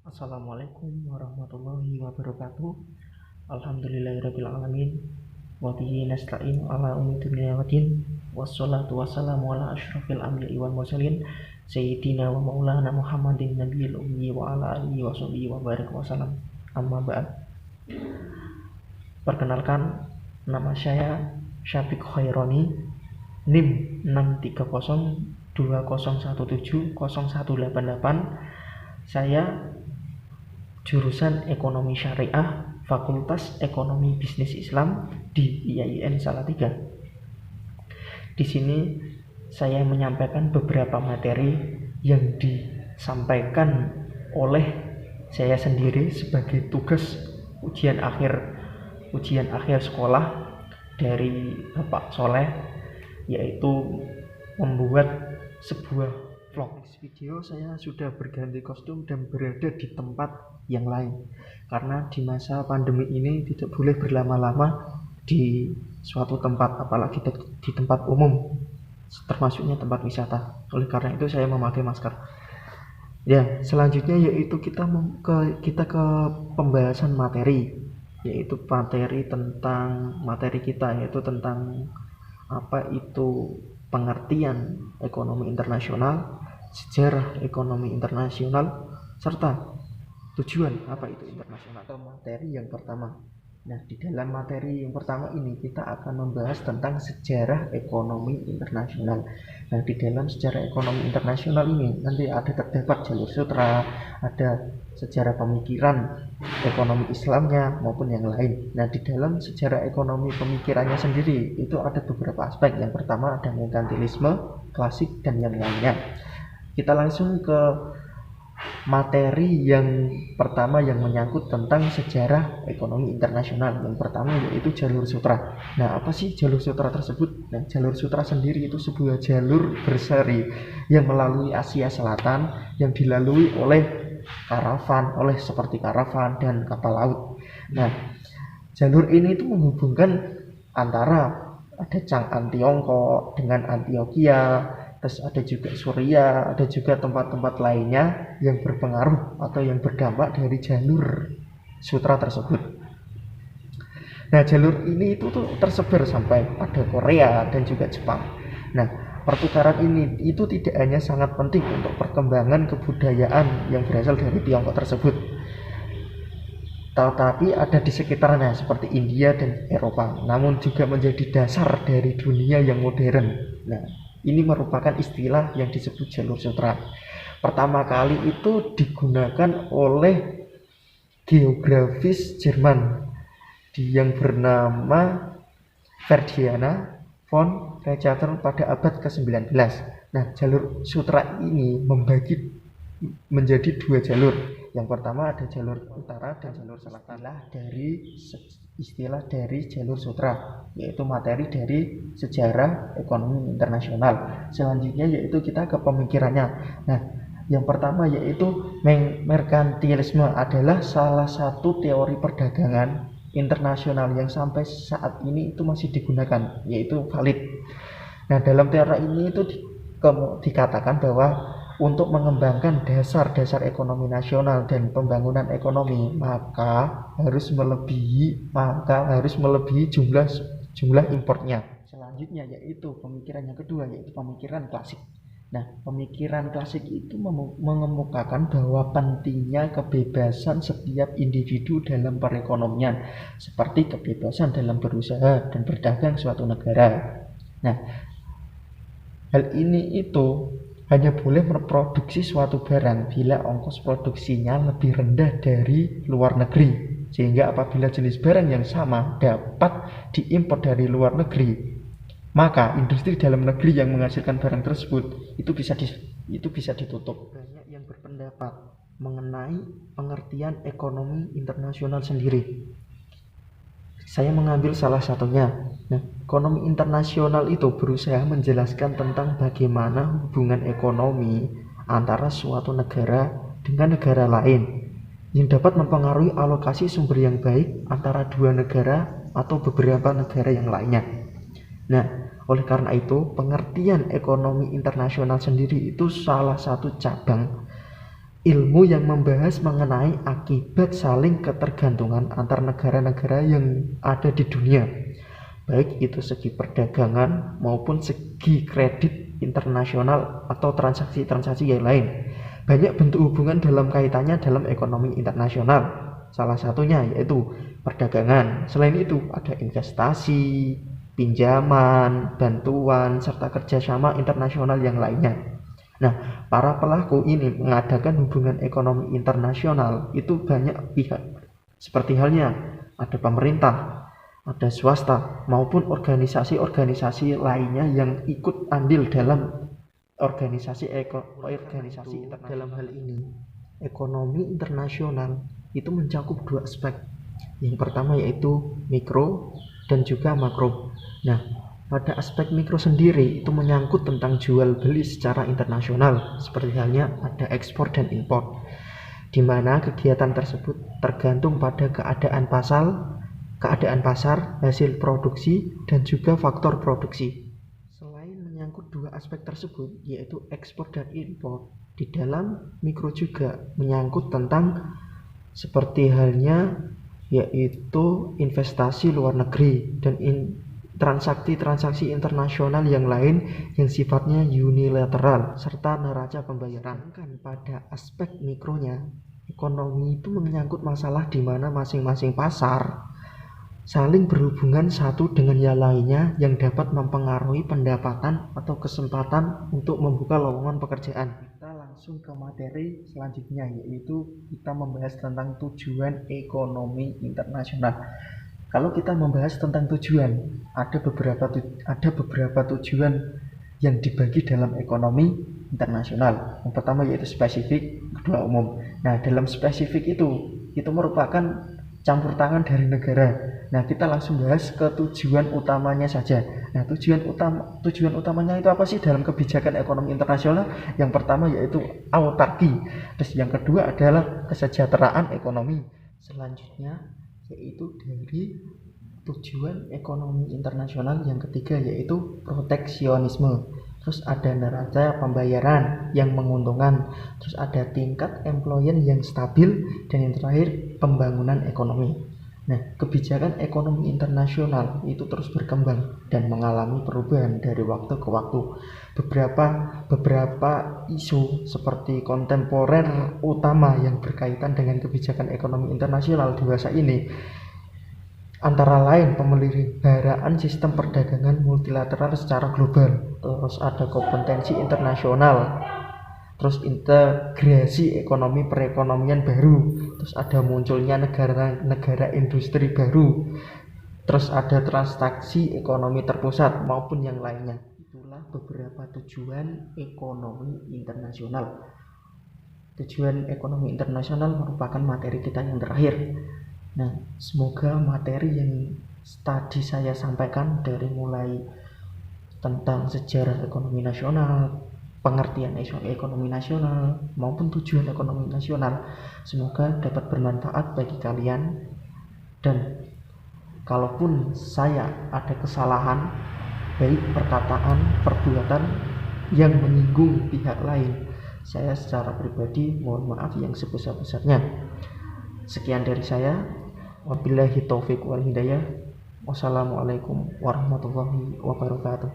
Assalamualaikum warahmatullahi wabarakatuh. Alhamdulillahirabbil alamin. Wa bihi nasta'in ala umuri dunya waddin. Wassalatu wassalamu ala asyrafil anbiya'i wal mursalin sayyidina wa maulana Muhammadin nabiyil ummi wa ala alihi wa sahbihi wa barik wa salam. Amma ba'd. Perkenalkan, nama saya Syafiq Khaironi, NIM 63020170188. Saya jurusan Ekonomi Syariah, Fakultas Ekonomi Bisnis Islam di IAIN Salatiga. Di sini saya menyampaikan beberapa materi yang disampaikan oleh saya sendiri sebagai tugas ujian akhir sekolah dari Bapak Soleh, yaitu membuat sebuah vlog. Video saya sudah berganti kostum dan berada di tempat yang lain karena di masa pandemi ini tidak boleh berlama-lama di suatu tempat, apalagi di tempat umum, termasuknya tempat wisata. Oleh karena itu saya memakai masker. Ya, selanjutnya yaitu kita ke pembahasan materi, yaitu materi kita yaitu tentang apa itu pengertian ekonomi internasional, sejarah ekonomi internasional, serta tujuan apa itu internasional. Atau materi yang pertama. Nah, di dalam materi yang pertama ini kita akan membahas tentang sejarah ekonomi internasional. Nah, di dalam sejarah ekonomi internasional ini nanti terdapat jalur sutra, ada sejarah pemikiran ekonomi Islamnya maupun yang lain. Nah, di dalam sejarah ekonomi pemikirannya sendiri itu ada beberapa aspek. Yang pertama ada merkantilisme, klasik, dan yang lainnya. Kita langsung ke materi yang pertama yang menyangkut tentang sejarah ekonomi internasional. Yang pertama yaitu jalur sutra. Nah, apa sih jalur sutra tersebut? Nah, jalur sutra sendiri itu sebuah jalur berseri yang melalui Asia Selatan yang dilalui oleh seperti karavan dan kapal laut. Nah, jalur ini itu menghubungkan antara ada Chang'an Tiongkok dengan Antioquia, terus ada juga Suria, ada juga tempat-tempat lainnya yang berpengaruh atau yang berdampak dari jalur sutra tersebut. Nah, jalur ini itu tuh tersebar sampai pada Korea dan juga Jepang. Nah, pertukaran ini itu tidak hanya sangat penting untuk perkembangan kebudayaan yang berasal dari Tiongkok tersebut, tetapi ada di sekitarnya seperti India dan Eropa, namun juga menjadi dasar dari dunia yang modern. Nah, ini merupakan istilah yang disebut jalur sutra. Pertama kali itu digunakan oleh geografis Jerman yang bernama Ferdinand von Richthofen pada abad ke-19. Nah, jalur sutra ini membagi menjadi dua jalur. Yang pertama ada jalur utara dan jalur selatan. Istilah dari jalur sutra, yaitu materi dari sejarah ekonomi internasional. Selanjutnya yaitu kita ke pemikirannya. Nah, yang pertama yaitu merkantilisme adalah salah satu teori perdagangan internasional yang sampai saat ini itu masih digunakan, yaitu valid. Nah, dalam teori ini itu dikatakan bahwa untuk mengembangkan dasar-dasar ekonomi nasional dan pembangunan ekonomi maka harus melebihi jumlah importnya. Selanjutnya yaitu pemikiran yang kedua, yaitu pemikiran klasik. Nah, pemikiran klasik itu mengemukakan bahwa pentingnya kebebasan setiap individu dalam perekonomian, seperti kebebasan dalam berusaha dan berdagang suatu negara. Nah, hal ini itu hanya boleh memproduksi suatu barang bila ongkos produksinya lebih rendah dari luar negeri, sehingga apabila jenis barang yang sama dapat diimpor dari luar negeri, maka industri dalam negeri yang menghasilkan barang tersebut itu bisa ditutup. Banyak yang berpendapat mengenai pengertian ekonomi internasional sendiri. Saya mengambil salah satunya. Nah, ekonomi internasional itu berusaha menjelaskan tentang bagaimana hubungan ekonomi antara suatu negara dengan negara lain yang dapat mempengaruhi alokasi sumber yang baik antara dua negara atau beberapa negara yang lainnya. Nah, oleh karena itu pengertian ekonomi internasional sendiri itu salah satu cabang ilmu yang membahas mengenai akibat saling ketergantungan antar negara-negara yang ada di dunia, baik itu segi perdagangan maupun segi kredit internasional atau transaksi-transaksi yang lain. Banyak bentuk hubungan dalam kaitannya dalam ekonomi internasional. Salah satunya yaitu perdagangan. Selain itu ada investasi, pinjaman, bantuan, serta kerjasama internasional yang lainnya. Nah, para pelaku ini mengadakan hubungan ekonomi internasional itu banyak pihak. Seperti halnya ada pemerintah, ada swasta, maupun organisasi-organisasi lainnya yang ikut andil dalam organisasi internasional. Dalam hal ini, ekonomi internasional itu mencakup dua aspek. Yang pertama yaitu mikro dan juga makro. Nah, pada aspek mikro sendiri itu menyangkut tentang jual beli secara internasional, seperti halnya ada ekspor dan impor, di mana kegiatan tersebut tergantung pada keadaan pasar, hasil produksi, dan juga faktor produksi. Selain menyangkut dua aspek tersebut, yaitu ekspor dan impor, di dalam mikro juga menyangkut tentang seperti halnya yaitu investasi luar negeri dan transaksi-transaksi internasional yang lain yang sifatnya unilateral serta neraca pembayaran. Kan pada aspek mikronya, ekonomi itu menyangkut masalah di mana masing-masing pasar saling berhubungan satu dengan yang lainnya yang dapat mempengaruhi pendapatan atau kesempatan untuk membuka lowongan pekerjaan. Kita langsung ke materi selanjutnya, yaitu kita membahas tentang tujuan ekonomi internasional. Kalau kita membahas tentang tujuan, ada beberapa tujuan yang dibagi dalam ekonomi internasional. Yang pertama yaitu spesifik, kedua umum. Nah, dalam spesifik itu merupakan campur tangan dari negara. Nah, kita langsung bahas ke tujuan utamanya saja. Nah, tujuan utamanya itu apa sih dalam kebijakan ekonomi internasional? Yang pertama yaitu autarki. Terus yang kedua adalah kesejahteraan ekonomi. Selanjutnya yaitu dari tujuan ekonomi internasional yang ketiga yaitu proteksionisme. Terus ada neraca pembayaran yang menguntungkan, terus ada tingkat employment yang stabil, dan yang terakhir pembangunan ekonomi. Nah, kebijakan ekonomi internasional itu terus berkembang dan mengalami perubahan dari waktu ke waktu. Beberapa isu seperti kontemporer utama yang berkaitan dengan kebijakan ekonomi internasional dewasa ini antara lain pemeliharaan sistem perdagangan multilateral secara global, terus ada kompetensi internasional, terus integrasi ekonomi perekonomian baru, terus ada munculnya negara industri baru, terus ada transaksi ekonomi terpusat maupun yang lainnya. Itulah beberapa tujuan ekonomi internasional. Tujuan ekonomi internasional merupakan materi kita yang terakhir. Nah, semoga materi yang tadi saya sampaikan dari mulai tentang sejarah ekonomi nasional, pengertian ekonomi nasional maupun tujuan ekonomi nasional, semoga dapat bermanfaat bagi kalian. Dan kalaupun saya ada kesalahan baik perkataan, perbuatan yang menyinggung pihak lain, saya secara pribadi mohon maaf yang sebesar-besarnya. Sekian dari saya. Wabillahi taufiq wal hidayah. Wassalamualaikum warahmatullahi wabarakatuh.